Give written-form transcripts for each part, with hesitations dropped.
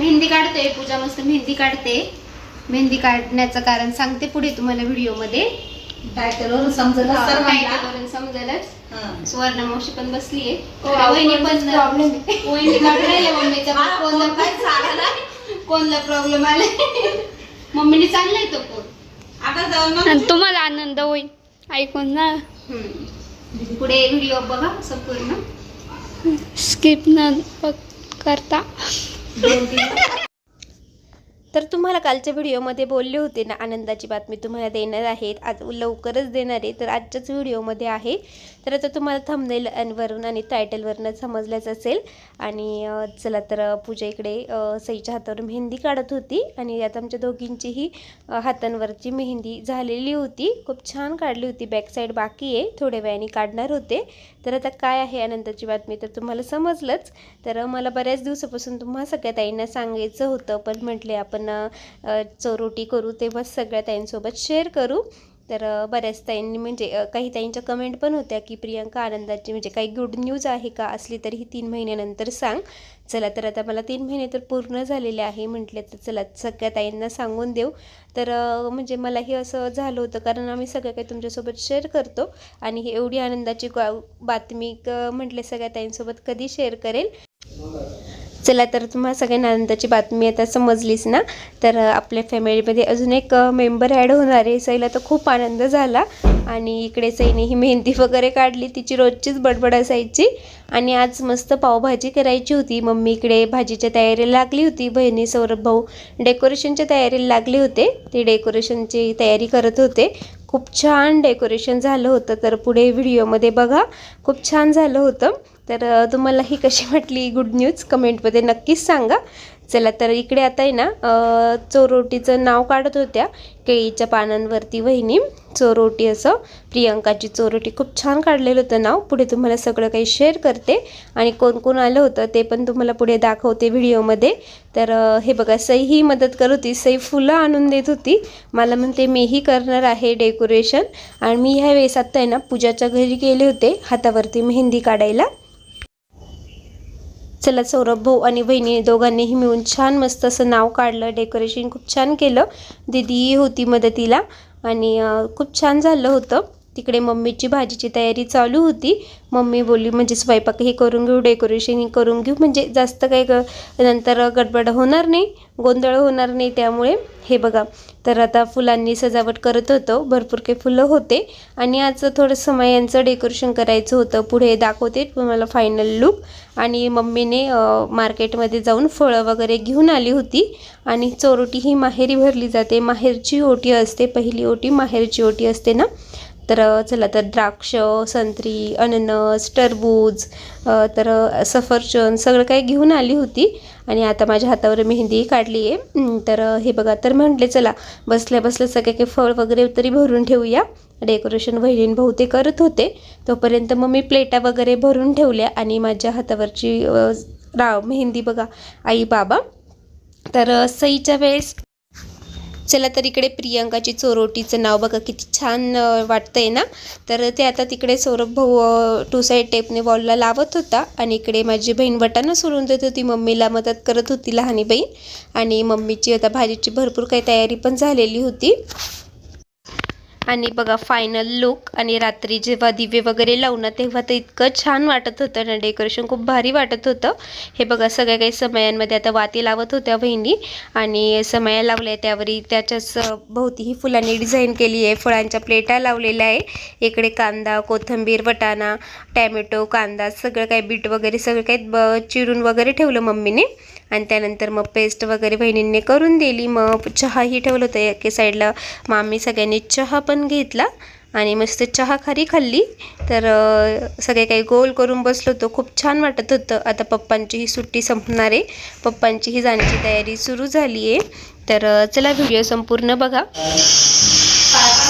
मेहंदी काढतोय पूजा, मस्त मेहंदी काढते. मेहंदी काढण्याचं कारण सांगते पुढे तुम्हाला व्हिडिओमध्ये. टायटलवरून समजलं, टायटलवरून समजेलच. सुवर्ण मावशी पण बसलीये, वहिनी पण वहिनी काढून राहिले मम्मीचा. कोणला प्रॉब्लेम आलाय, मम्मीने चाललाय तो फोन. आता जाऊन तुम्हाला आनंद होईल ऐकून ना. पुढे व्हिडिओ बघा संपूर्ण, स्किप न करता. तर तुम्हाला कालच्या व्हिडिओमध्ये बोलले होते ना, आनंदाची बातमी तुम्हाला देणार आहेत, आज लवकरच देणार आहे. तर आजच्याच व्हिडिओमध्ये आहे. तर आता तुम्हाला थंबनेल वरून आणि टायटलवरनं समजलंच असेल. आणि चला तर पूजा इकडे सईच्या हातावर मेहंदी काढत होती आणि आता आमच्या दोघींचीही हातांवरची मेहंदी झालेली होती. खूप छान काढली होती. बॅक साईड बाकी आहे, थोड्या वेळाने काढणार होते. तर आता काय आहे आनंदाची बातमी तर तुम्हाला समजलंच. तर मला बऱ्याच दिवसापासून तुम्हा सगळ्या ताईंना सांगायचं होतं, पण म्हटले आपण चोरोटी करू तेव्हा सगळ्या ताईंसोबत शेअर करू. तर बऱ्याच ताईंनी म्हणजे काही ताईंच्या कमेंट पण होत्या की प्रियंका आनंदाची म्हणजे काही गुड न्यूज आहे का, असली तरी ही 3 महिन्यानंतर सांग. चला तर आता मला 3 महिने तर पूर्ण झालेले आहे. म्हटले तर चला सगळ्या ताईंना सांगून देऊ. तर म्हणजे मलाही असं झालं होतं, कारण आम्ही सगळं काही तुमच्यासोबत शेअर करतो आणि ही एवढी आनंदाची बातमी म्हटले सगळ्या ताईंसोबत कधी शेअर करेल. चला तर तुम्हाला सगळ्यांना आनंदाची बातमी आता समजलीच ना. तर आपल्या फॅमिलीमध्ये अजून एक मेंबर ॲड होणार आहे. सईला तर खूप आनंद झाला आणि इकडे सईने ही मेहंदी वगैरे काढली, तिची रोजचीच बडबड असायची. आणि आज मस्त पावभाजी करायची होती. मम्मी इकडे भाजीच्या तयारीला लागली होती, बहिणी सौरभ भाऊ डेकोरेशनच्या तयारीला लागले होते. ते डेकोरेशनची तयारी करत होते. खूप छान डेकोरेशन झालं होतं. तर पुढे व्हिडिओमध्ये बघा, खूप छान झालं होतं. तर तुम्हाला ही कशी वाटली गुड न्यूज कमेंटमध्ये नक्कीच सांगा. चला तर इकडे आता आहे ना चोरोटीचं नाव काढत होत्या केळीच्या पानांवरती वहिनी. चोरोटी असं प्रियंकाची चोरोटी, खूप छान काढलेलं होतं नाव. पुढे तुम्हाला सगळं काही शेअर करते आणि कोण कोण आलं होतं ते पण तुम्हाला पुढे दाखवते व्हिडिओमध्ये. तर हे बघा सई ही मदत करत होती. सई फुलं आणून देत होती. मला म्हणते मीही करणार आहे डेकोरेशन. आणि मी ह्या वेळेस आत्ता आहे ना पूजाच्या घरी गेले होते हातावरती मेहंदी काढायला. चला सौरभ भाऊ आणि बहिणी दोघांनीही मिळून छान मस्त असं नाव काढलं, डेकोरेशन खूप छान केलं. दीदी होती मदतीला आणि खूप छान झालं होतं. तिकडे मम्मीची भाजीची तयारी चालू होती. मम्मी बोलली म्हणजे स्वयंपाक हे करून घेऊ, डेकोरेशन ही करून घेऊ, म्हणजे जास्त काही नंतर गडबड होणार नाही, गोंधळ होणार नाही. त्यामुळे हे बघा तर आता फुलांनी सजावट करत होतो. भरपूर काही फुलं होते आणि आज थोडंसं यांचं डेकोरेशन करायचं होतं. पुढे दाखवते तुम्हाला फायनल लुक. आणि मम्मीने मार्केटमध्ये जाऊन फळं वगैरे घेऊन आली होती. आणि चोरोटी ही माहेरी भरली जाते, माहेरची ओटी असते, पहिली ओटी माहेरची ओटी असते ना. तर चला तर द्राक्ष, संत्री, अननस, टरबूज, तर सफरचंद सगळं काही घेऊन आली होती. आणि आता माझ्या हातावर मेहंदी काढली आहे. तर हे बघा तर म्हटले चला बसल्या बसल्या सगळे काही फळ वगैरे तरी भरून ठेवूया. डेकोरेशन वहिनी भाऊ ते करत होते, तोपर्यंत मग मी प्लेटा वगैरे भरून ठेवल्या. आणि माझ्या हातावरची मेहंदी बघा आई बाबा. तर सईच्या वेळेस चला तर इकडे प्रियंकाची चोरोटीचं नाव बघा किती छान वाटतंय ना. तर ते आता तिकडे सौरभ भाऊ 2 साईड टेपने वॉलला लावत होता आणि इकडे माझी बहीण वटाणं सोडून देत होती, मम्मीला मदत करत होती लहानी बहीण. आणि मम्मीची आता भाजीची भरपूर काही तयारी पण झालेली होती. आणि बघा फायनल लुक. आणि रात्री जेव्हा दिवे वगैरे लावणं तेव्हा तर इतकं छान वाटत होतं ना, डेकोरेशन खूप भारी वाटत होतं. हे बघा सगळ्या काही समयांमध्ये आता वाती लावत होत्या बहिणी आणि समया लावल्या, त्यावरी त्याच्याच भोवतीही फुलांनी डिझाईन केली आहे. फळांच्या प्लेटा लावलेल्या आहे. इकडे कांदा, कोथिंबीर, वटाणा, टॅमॅटो, कांदा सगळं काही बीट वगैरे सगळं काही चिरून वगैरे ठेवलं मम्मीने. आणि त्यानंतर मग पेस्ट वगैरे बहिणींनी करून दिली. मग चहाही ठेवलं होतं एके साईडला. मग आम्ही सगळ्यांनी चहा पण घेतला आणि मस्त चहा खाल्ली. तर सगळे काही गोल करून बसलो होतो, खूप छान वाटत होतं. आता पप्पांचीही सुट्टी संपणार आहे, पप्पांचीही जाण्याची तयारी सुरू झाली आहे. तर चला व्हिडिओ संपूर्ण बघा.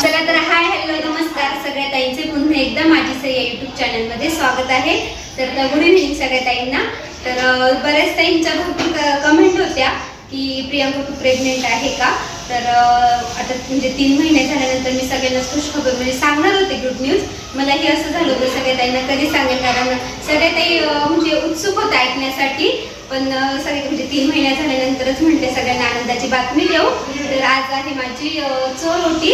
चला तर हाय हॅलो नमस्कार सगळ्या ताईंचे पुन्हा एकदा माझी सई या यूट्यूब चॅनलमध्ये स्वागत आहे. तर गुड इव्हनिंग सगळ्या ताईंना. तर बऱ्याच ताईंच्या भरपूर कमेंट होत्या की प्रियंका तू प्रेग्नेंट आहे का. तर आता म्हणजे 3 महिने झाल्यानंतर मी सगळ्यांना खुशखबर म्हणजे सांगणार होते गुड न्यूज. मलाही असं झालं होतं सगळ्या ताईंना कधी सांगेल, कारण सगळ्या ताई म्हणजे उत्सुक होत्या ऐकण्यासाठी. पण सगळे म्हणजे 3 महिन्या झाल्यानंतरच म्हटले सगळ्यांना आनंदाची बातमी देऊ. तर आज आहे माझी चोर रोटी.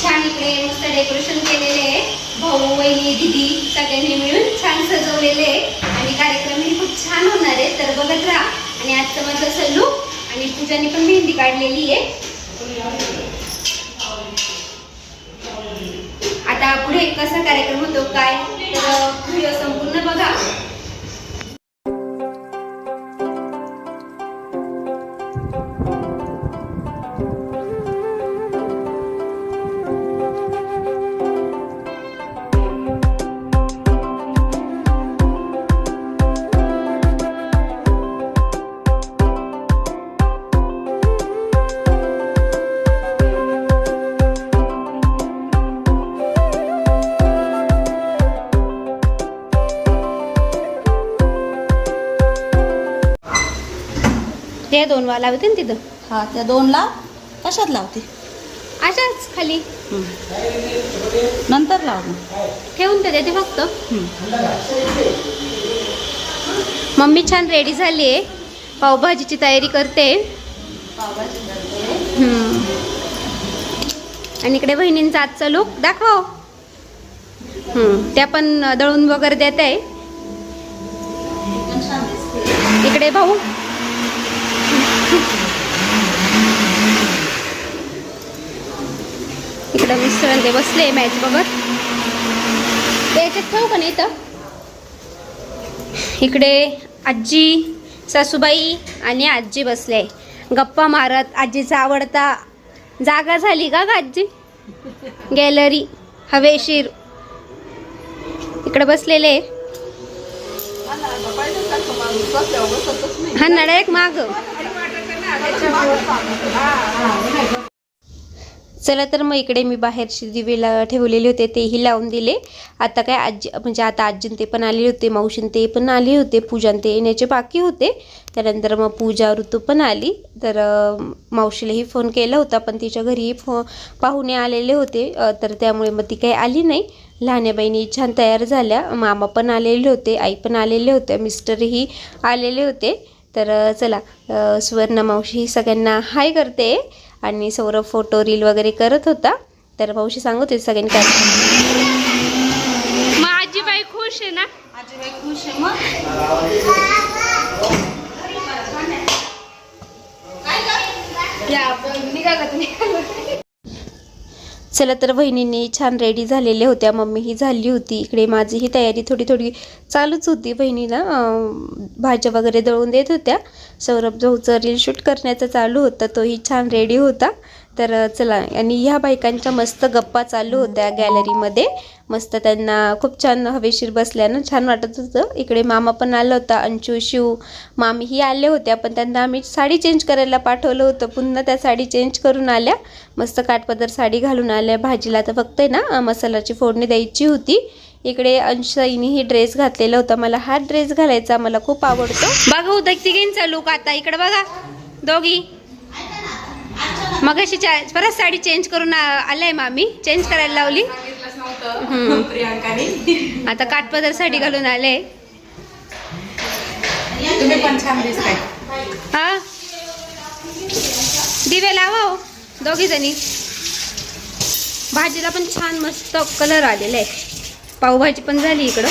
छान इकडे मस्त डेकोरेशन केलेले आहे. भाऊ, वहिनी, दीदी सगळ्यांनी मिळून छान सजवलेले आहे आणि कार्यक्रमही खूप छान होणार आहे. तर बघत राहा. आणि आजचं माझं असं लूक आणि पूजाने पण मेहंदी काढलेली आहे. आता पुढे कसा कार्यक्रम होतो काय तर व्हिडिओ संपूर्ण बघा. त्या 2 वाला होते ना तिथं. हा त्या 2 ला कशात लावते? अशाच खाली नंतर लाव मग. ठेवून तर देते फक्त. मम्मी छान रेडी झाली आहे. पावभाजीची तयारी करते. आणि इकडे बहिणींचा आजचा लूक दाखव. त्या पण दळून वगैरे देत आहे. इकडे भाऊ इकडं मिस्टर ते बसले मॅच बघत. त्याच्यात ठेवू का नाही तर. इकडे आजी, सासूबाई आणि आजी बसले गप्पा मारत. आजीचा आवडता जागा झाली का आजी? गॅलरी हवेशीर. इकडे बसलेले हा नळ्या एक माग. चला तर मग इकडे मी बाहेरशी दिवेला ठेवलेले होते तेही लावून दिले. आता काय आजी म्हणजे आता आजीन ते पण आले होते, मावशीन ते पण आले होते, पूजान ते येण्याचे बाकी होते. त्यानंतर मग पूजा ऋतू पण आली. तर मावशीलाही फोन केला होता पण तिच्या घरीही पाहुणे आलेले होते. तर त्यामुळे मग ती काही आली नाही. लहान्या बहिणी छान तयार झाल्या. मामा पण आलेले होते, आई पण आलेले होते, मिस्टरही आलेले होते. तर चला सुवर्णा मावशी सगळ्यांना हाय करते आणि सौरभ फोटो रील वगैरे करत होता. तर मावशी सांगत होते सगळ्यांनी काय. मग आजीबाई खुश आहे ना? आजीबाई खुश आहे मग. चला तर वहिनींनी छान रेडी झालेल्या होत्या. मम्मीही झाली होती. इकडे माझीही तयारी थोडी थोडी चालूच होती. बहिणीला भाज्या वगैरे दळून देत होत्या. सौरभ भाऊचं रील शूट करण्याचं चालू होतं. तोही छान रेडी होता. तर चला आणि ह्या बायकांच्या मस्त गप्पा चालू होत्या गॅलरीमध्ये. मस्त त्यांना खूप छान हवेशीर बसल्यानं छान वाटत होतं. इकडे मामा पण आला होता, अंशू, शिव, मामीही आले होत्या. पण त्यांना आम्ही साडी चेंज करायला पाठवलं होतं. पुन्हा त्या साडी चेंज करून आल्या. मस्त काठपदर साडी घालून आल्या. भाजीला तर फक्त ना मसाल्याची फोडणी द्यायची होती. इकडे अंशाईनीही ड्रेस घातलेला होता. मला हा ड्रेस घालायचा मला खूप आवडतो. बघा उद्या तिघींचा लुक आता. इकडे बघा दोघी. मग अशी परत साडी चेंज करून आलाय मामी. चेंज करायला लावली. आता काठपदर साडी घालून आले. तुम्ही पण छान दिसताय. हा दिवे लावा हो दोघी जणी. भाजीला पण छान मस्त कलर आलेला आहे. पावभाजी पण झाली इकडं.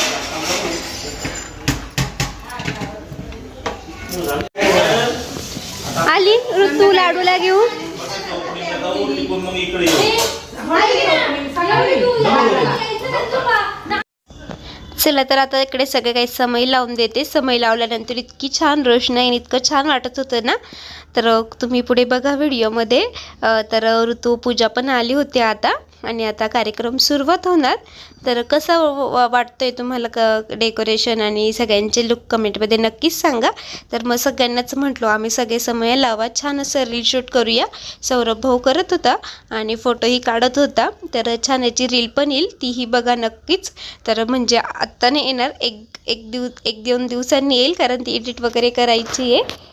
आली ऋतू लाडूला घेऊन. चला तर आता इकडे सगळे काही समय लावून देते. समय लावल्यानंतर इतकी छान रोषणाई आणि इतकं छान वाटत होतं ना. तर तुम्ही पुढे बघा व्हिडिओमध्ये. तर ऋतू पूजा पण आली होती आता आणि आता कार्यक्रम सुरुवात होणार. तर कसं वाटतंय तुम्हाला डेकोरेशन आणि सगळ्यांचे लुक कमेंटमध्ये नक्कीच सांगा. तर मग सगळ्यांनाच म्हटलो आम्ही सगळे समय लावा, छान असं रील शूट करूया. सौरभ भाऊ करत होता आणि फोटोही काढत होता. तर छान याची रील पण येईल, तीही बघा नक्कीच. तर म्हणजे आत्ता नाही येणार, एक दोन दिवसांनी येईल कारण ती एडिट वगैरे करायची आहे.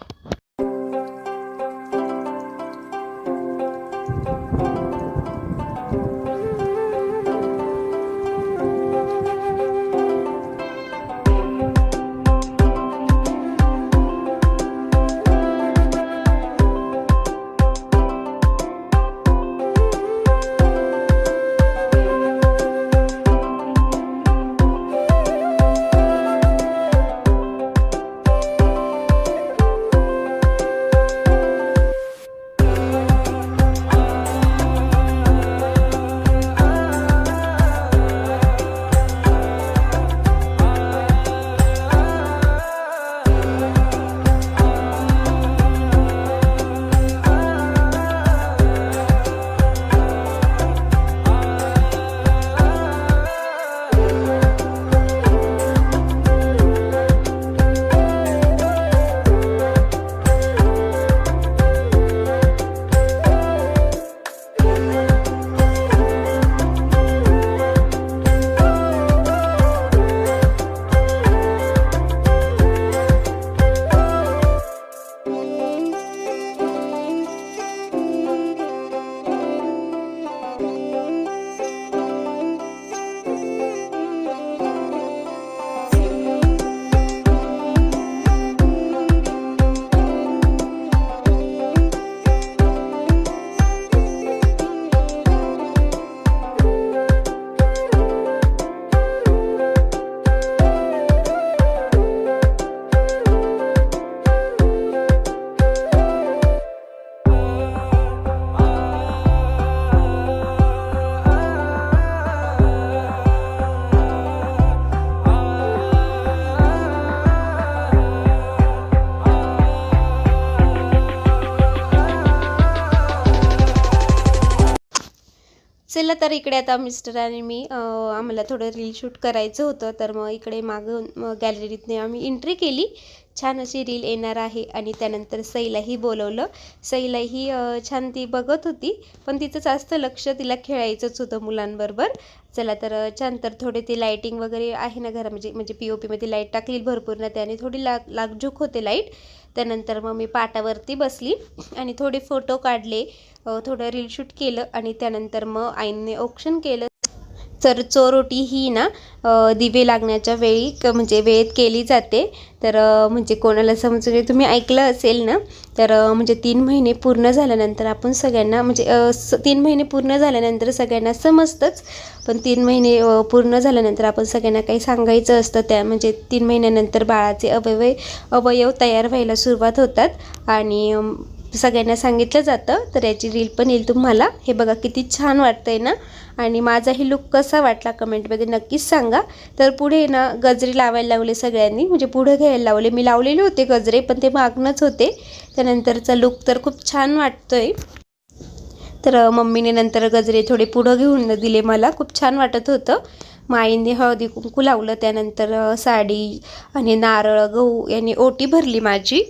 चला तर इकडे आता मिस्टर आणि मी आम्हाला थोडं रील शूट करायचं होतं, तर मग इकडे मागून गॅलरीतने आम्ही एंट्री केली. छान अशी रील येणार आहे. आणि त्यानंतर सईलाही बोलवलं. सईलाही छान ती बघत होती, पण तिचं जास्त लक्ष तिला खेळायचंच होतं मुलांबरोबर. चला तर छान, तर थोडे ती लाईटिंग वगैरे आहे ना घरा म्हणजे POPमध्ये लाईट टाकली भरपूर ना, त्याने थोडी लागझूक होते लाईट. त्यानंतर मग मी पाटावरती बसली आणि थोडे फोटो काढले, थोडं रील शूट केलं आणि त्यानंतर मग आईने ऑप्शन केलं. तर चोरोटी ही ना दिवे लागण्याच्या वेळी म्हणजे वेळेत केली जाते. तर म्हणजे कोणाला समजून तुम्ही ऐकलं असेल ना, तर म्हणजे 3 महिने पूर्ण झाल्यानंतर आपण सगळ्यांना म्हणजे 3 महिने पूर्ण झाल्यानंतर सगळ्यांना समजतंच, पण 3 महिने पूर्ण झाल्यानंतर आपण सगळ्यांना काही सांगायचं असतं. त्या म्हणजे 3 महिन्यानंतर बाळाचे अवयव तयार व्हायला सुरुवात होतात आणि सगळ्यांना सांगितलं जातं. तर याची रील पण येईल तुम्हाला. हे बघा किती छान वाटतंय ना, आणि माझाही लुक कसा वाटला कमेंटमध्ये नक्कीच सांगा. तर पुढे ना गजरे लावायला लावले सगळ्यांनी, म्हणजे पुढे घ्यायला लावले. मी लावलेले होते गजरे, पण ते मागणंच होते. त्यानंतरचा लुक तर खूप छान वाटतोय. तर मम्मीने नंतर गजरे थोडे पुढं घेऊन दिले मला, खूप छान वाटत होतं. माईने हळदी कुंकू लावलं, त्यानंतर साडी आणि नारळ गहू यांनी ओटी भरली माझी.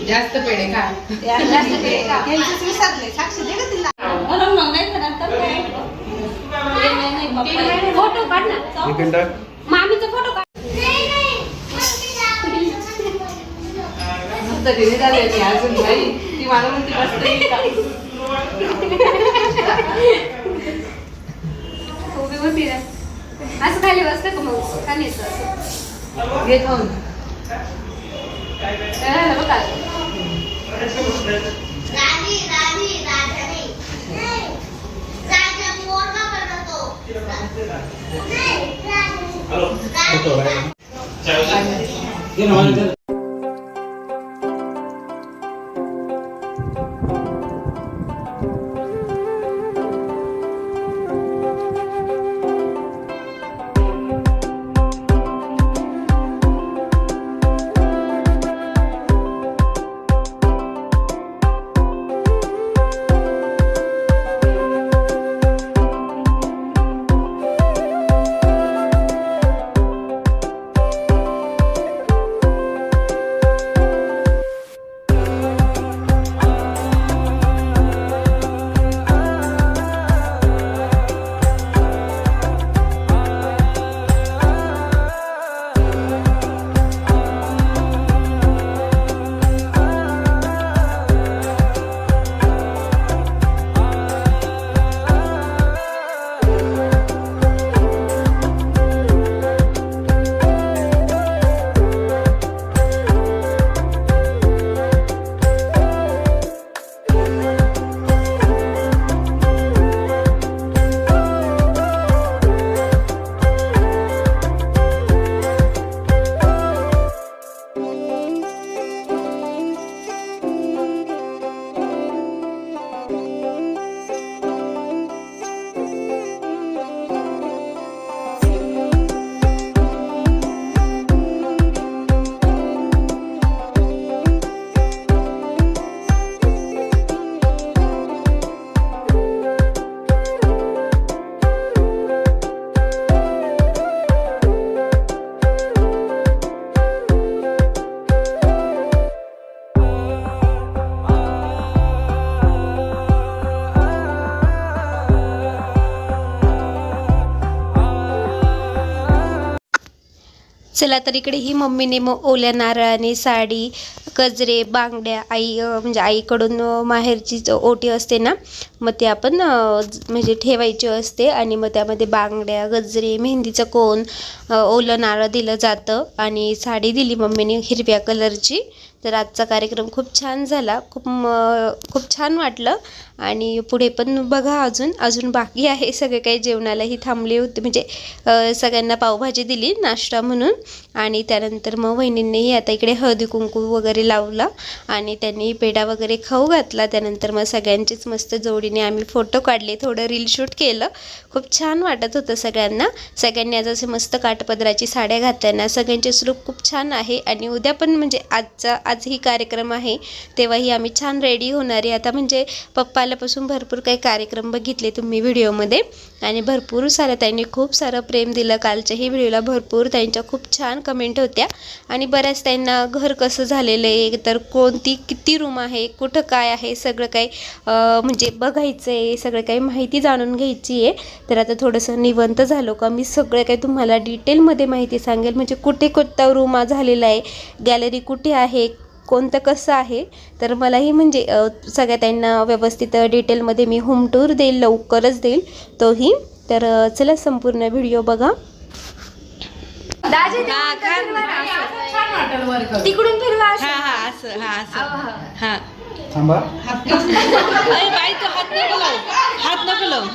जास्त पेढे खा. फोटो काढ ना, मामीचा फोटो काढ. अजून बाई ती मला म्हणते मस्त येईल का? उभी होती ना, असं खाली बसतं का मग खाली घे खाऊन. बघा चला तर इकडे ही मम्मीने मग ओल्या नारळाने साडी, गजरे, बांगड्या म्हणजे आईकडून माहेरची ओटी असते ना, मग ते आपण म्हणजे ठेवायची असते आणि मग त्यामध्ये बांगड्या, गजरे, मेहंदीचं कोन, ओलं नारळ दिलं जातं आणि साडी दिली मम्मीने हिरव्या कलरची. तर आजचा कार्यक्रम खूप छान झाला, खूप छान वाटलं. आणि पुढे पण बघा अजून बाकी आहे. सगळे काही जेवणालाही थांबले होते, म्हणजे सगळ्यांना पावभाजी दिली नाश्ता म्हणून. आणि त्यानंतर मग वहिनींनीही आता इकडे हळदी कुंकू वगैरे लावला आणि त्यांनी पेढा वगैरे खाऊ घातला. त्यानंतर मग सगळ्यांचीच मस्त जोडीने आम्ही फोटो काढले, थोडं रील शूट केलं. खूप छान वाटत होतं सगळ्यांना. सगळ्यांनी आज असे मस्त काठपदराची साड्या घातल्या. सगळ्यांचे स्वरूप खूप छान आहे. आणि उद्या पण म्हणजे आजही कार्यक्रम आहे तेव्हाही आम्ही छान रेडी होणार आहे. आता म्हणजे पप्पा आल्यापासून भरपूर काही कार्यक्रम बघितले तुम्ही व्हिडिओमध्ये आणि भरपूर सारं त्यांनी खूप सारं प्रेम दिलं. कालच्याही व्हिडिओला भरपूर त्यांच्या खूप छान कमेंट होत्या आणि बऱ्याच त्यांना घर कसं झालेलं आहे, तर किती रूम आहे, कुठं काय आहे, सगळं काही म्हणजे बघायचं आहे, सगळं काही माहिती जाणून घ्यायची आहे. तर आता थोडंसं निवंत झालो का मी सगळं काही तुम्हाला डिटेलमध्ये माहिती सांगेल, म्हणजे कुठे कोणता रूम झालेला आहे, गॅलरी कुठे आहे, कोणतं कसं आहे. तर मलाही म्हणजे सगळ्या त्यांना व्यवस्थित डिटेलमध्ये मी होम टूर देईल, लवकरच देईल तोही. तर चला संपूर्ण व्हिडिओ बघा. तिकडून फिरवा थांबा. हात नको लावू.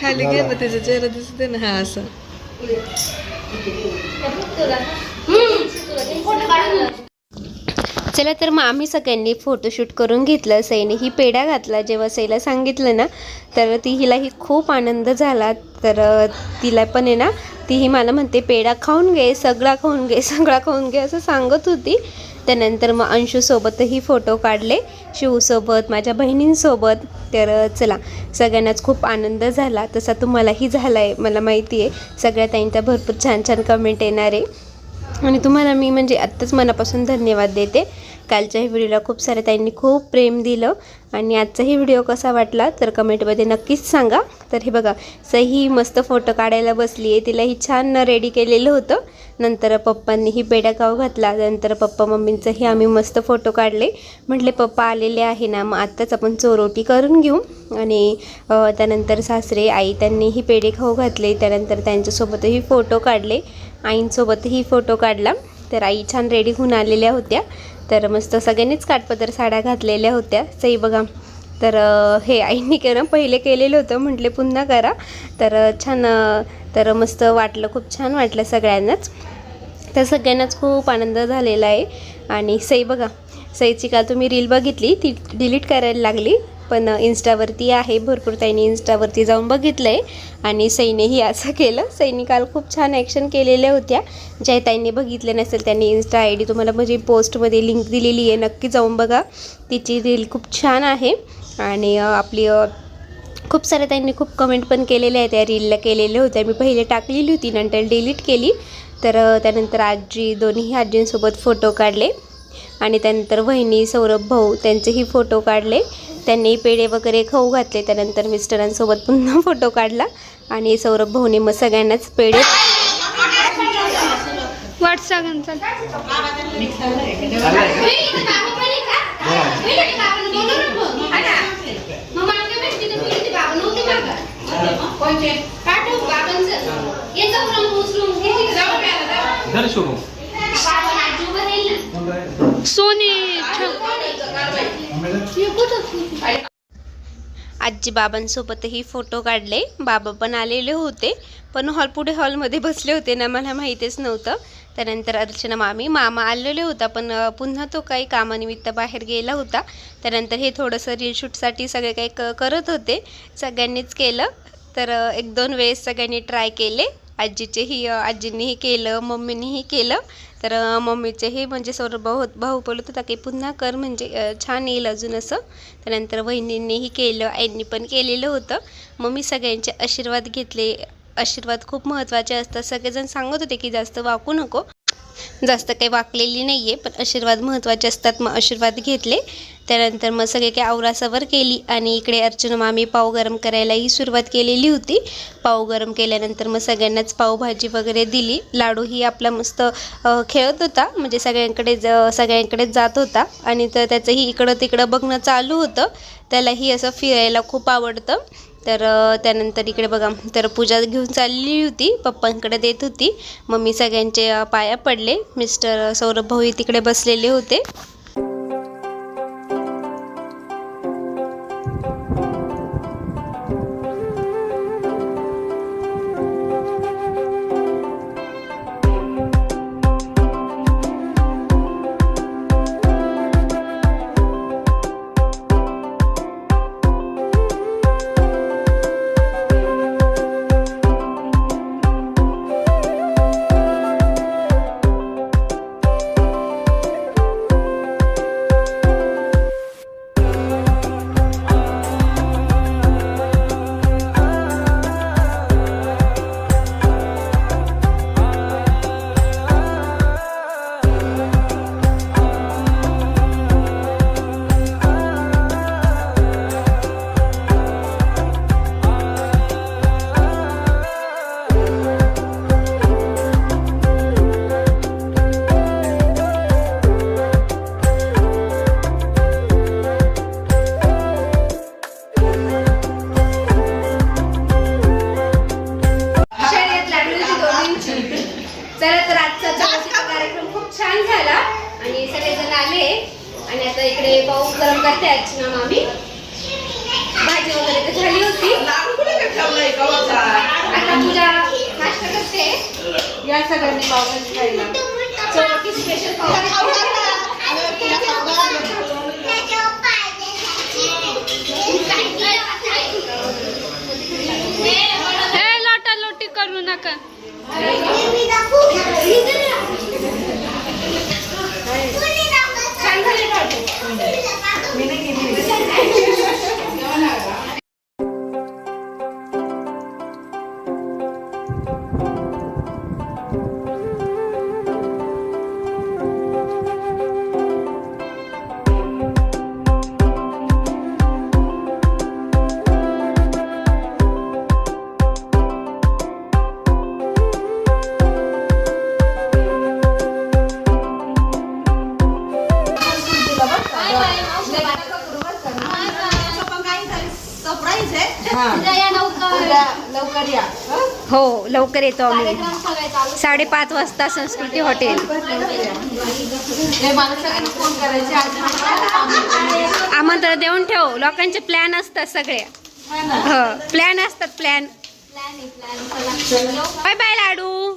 खाली गेलं त्याचा चेहरा दिसते ना. असं चला तर मग आम्ही सगळ्यांनी फोटोशूट करून घेतलं. सईने ही पेढा घातला. जेव्हा सईला सांगितलं ना तर हिलाही खूप आनंद झाला. तर तिला पण आहे ना, तीही मला म्हणते पेढा खाऊन घे, सगळा खाऊन घे असं सांगत होती. त्यानंतर मग अंशूसोबतही फोटो काढले, शिवसोबत, माझ्या बहिणींसोबत. तर चला सगळ्यांनाच खूप आनंद झाला, तसा तुम्हालाही झाला आहे मला माहिती आहे. सगळ्या ताईंच्या भरपूर छान छान कमेंट येणार आहे आणि तुम्हाला मी म्हणजे आत्ताच मनापासून धन्यवाद देते. कालच्याही व्हिडिओला खूप साऱ्या ताईंनी खूप प्रेम दिलं आणि आजचाही व्हिडिओ कसा वाटला तर कमेंटमध्ये नक्कीच सांगा. तर हे बघा सई मस्त फोटो काढायला बसली आहे, तिलाही छान रेडी केलेलं होतं. नंतर पप्पांनीही पेढा खाऊ घातला. नंतर पप्पा मम्मींचंही आम्ही मस्त फोटो काढले. म्हटले पप्पा आलेले आहे ना, मग आत्ताच आपण चोरोटी करून घेऊ. आणि त्यानंतर सासरे आई त्यांनीही पेढे खाऊ घातले. त्यानंतर त्यांच्यासोबतही फोटो काढले, आईंसोबतही फोटो काढला. तर आई छान रेडी होऊन आलेल्या होत्या. तर मस्त सगळ्यांनीच काठपदर साड्या घातलेल्या होत्या. सई बघा, तर हे आईंनी पहिले केलेलं होतं, म्हटले पुन्हा करा. तर छान, तर मस्त वाटलं, खूप छान वाटलं सगळ्यांनाच. तर सगळ्यांनाच खूप आनंद झालेला आहे. आणि सई बघा, सईची काल तुम्ही रील बघितली, ती डिलीट करायला लागली, पण इन्स्टावरती आहे. भरपूर ताईंनी इन्स्टावरती जाऊन बघितलं आहे आणि सईनेही असं केलं. सईने काल खूप छान ॲक्शन केलेल्या होत्या. ज्या ताईंनी बघितलं नसेल त्यांनी इन्स्टा आय डी तुम्हाला म्हणजे पोस्टमध्ये लिंक दिलेली आहे, नक्की जाऊन बघा. तिची रील खूप छान आहे. आणि आपली खूप साऱ्या ताईंनी खूप कमेंट पण केलेल्या आहेत. त्या रीलला केलेल्या होत्या, मी पहिले टाकलेली होती, नंतर डिलीट केली. तर त्यानंतर आजी, दोन्ही आजींसोबत फोटो काढले. आणि त्यानंतर वहिनी, सौरभ भाऊ त्यांचेही फोटो काढले. त्यांनी पेढे वगैरे खाऊ घातले. त्यानंतर मिस्टरांसोबत पुन्हा फोटो काढला आणि सौरभ भाऊने मग सगळ्यांनाच पेढे आजी बाबांसोबतही फोटो काढले. बाबा पण आलेले होते, पण पुढे हॉलमध्ये बसले होते ना, मला माहीतच नव्हतं. त्यानंतर अर्चना मामा आलेले होता, पण पुन्हा तो काही कामानिमित्त बाहेर गेला होता. त्यानंतर हे थोडंसं रील शूटसाठी सगळे काही करत होते, सगळ्यांनीच केलं. तर 1-2 वेळेस सगळ्यांनी ट्राय केले. आजींनीही केलं, मम्मीनीही केलं. तर मम्मीचेही म्हणजे सौरभ भाऊ बोलत होता की पुन्हा कर, म्हणजे छान येईल अजून असं. त्यानंतर वहिनींनीही केलं, आईंनी पण केलेलं होतं. मम्मी सगळ्यांचे आशीर्वाद घेतले. आशीर्वाद खूप महत्त्वाचे असतात. सगळेजण सांगत होते की जास्त वाकू नको, जास्त काही वाकलेली नाही आहे, पण आशीर्वाद महत्त्वाचे असतात. मग आशीर्वाद घेतले. त्यानंतर मग सगळे काही आवरासावर केली आणि इकडे अर्चना मामी पाव गरम करायलाही सुरुवात केलेली होती. पाव गरम केल्यानंतर मग सगळ्यांनाच पावभाजी वगैरे दिली. लाडूही आपला मस्त खेळत होता, म्हणजे सगळ्यांकडेच जात होता आणि तर त्याचंही इकडं तिकडं बघणं चालू होतं. त्यालाही असं फिरायला खूप आवडतं. तर त्यानंतर इकडे बघा, तर पूजा घेऊन चालली होती, पप्पांकडे देत होती. मम्मी सगळ्यांचे पाया पडले. मिस्टर सौरभ भाऊही तिकडे बसलेले होते. चला तर आजचा चपातीचा कार्यक्रम खूप छान झाला आणि सगळेजण आले आणि आता इकडे पाऊस गरम करते अर्चना मामी. भाजी वगैरे तर झाली होती, आता पूजा नाश्ता करते. या सगळ्यांनी पावभाजी खायला. चोरकी स्पेशल पाव. लोटालोटी करू नका. छान झाले का? लवकर या. हो, लवकर येतो आम्ही. 5:30 वाजता संस्कृती हॉटेल. फोन करायचे. आमंत्रण देऊन ठेव. लोकांचे प्लॅन असतात सगळे. हो, प्लॅन असतात, प्लॅन. बाय बाय लाडू.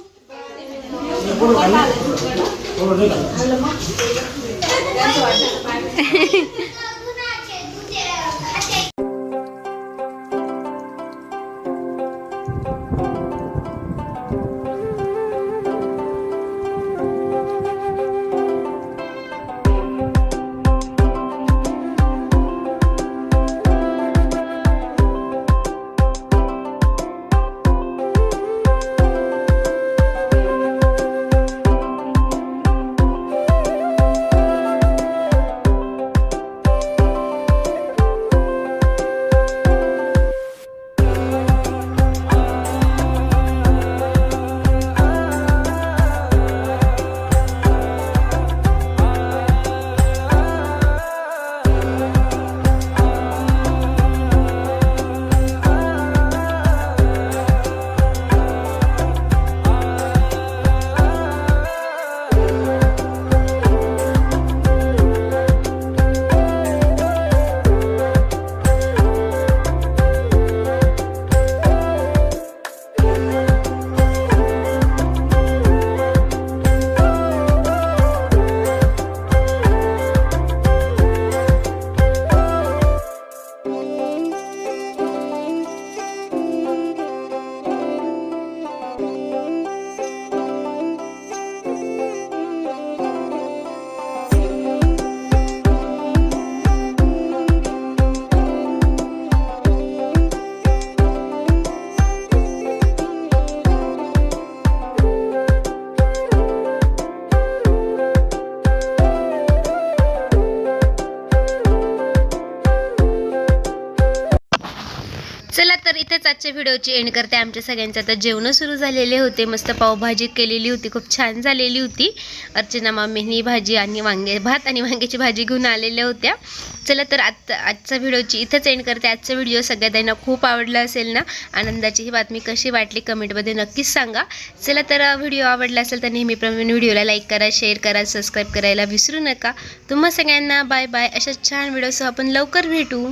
आजच्या व्हिडिओची एंड करते. आमच्या सगळ्यांचं आता जेवणं सुरू झालेले होते. मस्त पावभाजी केलेली होती, खूप छान झालेली होती. अर्चना मामीनी भाजी आणि भात आणि वांग्याची भाजी घेऊन आलेल्या होत्या. चला तर आजचा व्हिडिओची इथंच एंड करते. आजचा व्हिडिओ सगळ्यांना खूप आवडला असेल ना. आनंदाची ही बातमी कशी वाटली कमेंटमध्ये नक्कीच सांगा. चला तर व्हिडिओ आवडला असेल तर नेहमीप्रमाणे व्हिडिओला लाईक करा, शेअर करा, सबस्क्राईब करायला विसरू नका. तुम्हा सगळ्यांना बाय बाय. अशा छान व्हिडिओसह आपण लवकर भेटू.